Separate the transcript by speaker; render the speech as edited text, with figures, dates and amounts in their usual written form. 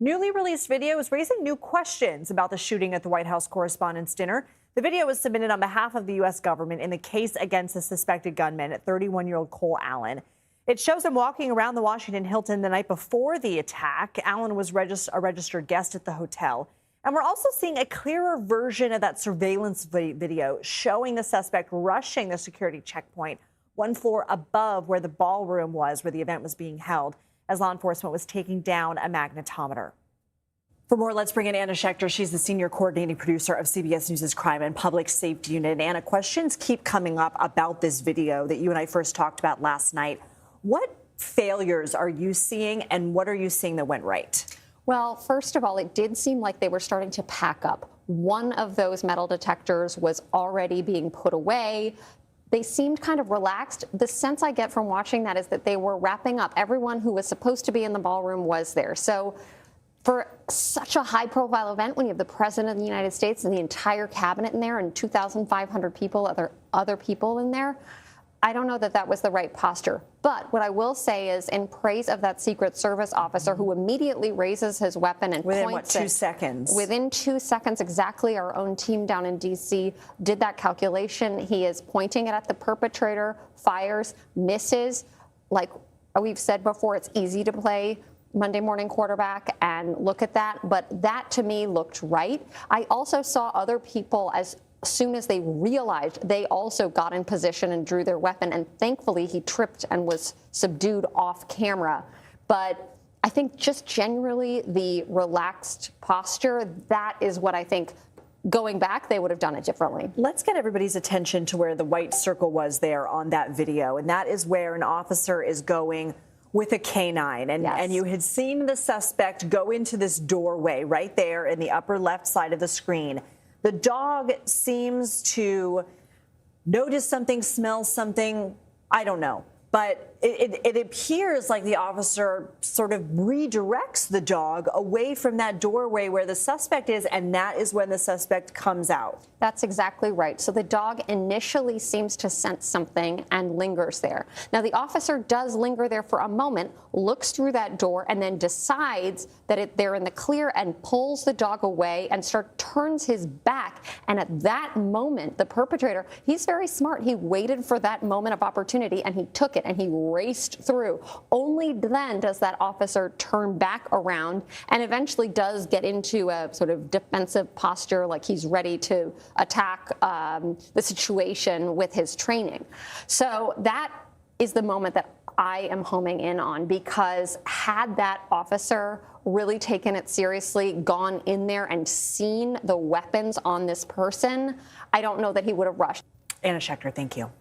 Speaker 1: Newly released video is raising new questions about the shooting at the White House Correspondents Dinner. The video was submitted on behalf of the U.S. government in the case against the suspected gunman, 31-year-old Cole Allen. It shows him walking around the Washington Hilton the night before the attack. Allen was a registered guest at the hotel. And we're also seeing a clearer version of that surveillance video showing the suspect rushing the security checkpoint one floor above where the ballroom was, where the event was being held, as law enforcement was taking down a magnetometer. For more, let's bring in Anna Schecter. She's the senior coordinating producer of CBS News' Crime and Public Safety Unit. And Anna, questions keep coming up about this video that you and I first talked about last night. What failures are you seeing, and what are you seeing that went right?
Speaker 2: Well, first of all, it did seem like they were starting to pack up. One of those metal detectors was already being put away. They seemed kind of relaxed. The sense I get from watching that is that they were wrapping up. Everyone who was supposed to be in the ballroom was there. So for such a high-profile event, when you have the President of the United States and the entire cabinet in there and 2,500 people, other people in there, I don't know that that was the right posture. But what I will say is, in praise of that Secret Service officer who immediately raises his weapon and
Speaker 1: within
Speaker 2: points
Speaker 1: what, 2 seconds?
Speaker 2: Within 2 seconds, exactly. Our own team down in D.C. did that calculation. He is pointing it at the perpetrator, fires, misses. Like we've said before, it's easy to play Monday morning quarterback and look at that. But that, to me, looked right. I also saw other people, as soon as they realized, they also got in position and drew their weapon. And thankfully, he tripped and was subdued off camera. But I think just generally the relaxed posture, that is what I think going back, they would have done it differently.
Speaker 1: Let's get everybody's attention to where the white circle was there on that video. And that is where an officer is going with a canine. And,
Speaker 2: yes.
Speaker 1: And you had seen the suspect go into this doorway right there in the upper left side of the screen. The dog seems to notice something, smell something, I don't know. But it appears like the officer sort of redirects the dog away from that doorway where the suspect is, and that is when the suspect comes out.
Speaker 2: That's exactly right. So the dog initially seems to sense something and lingers there. Now, the officer does linger there for a moment, looks through that door, and then decides that they're in the clear and pulls the dog away and turns his back. And at that moment, the perpetrator, he's very smart. He waited for that moment of opportunity, and he took it, and he raced through. Only then does that officer turn back around and eventually does get into a sort of defensive posture, like he's ready to attack the situation with his training. So that is the moment that I am homing in on, because had that officer really taken it seriously, gone in there and seen the weapons on this person, I don't know that he would have rushed.
Speaker 1: Anna Schecter, thank you.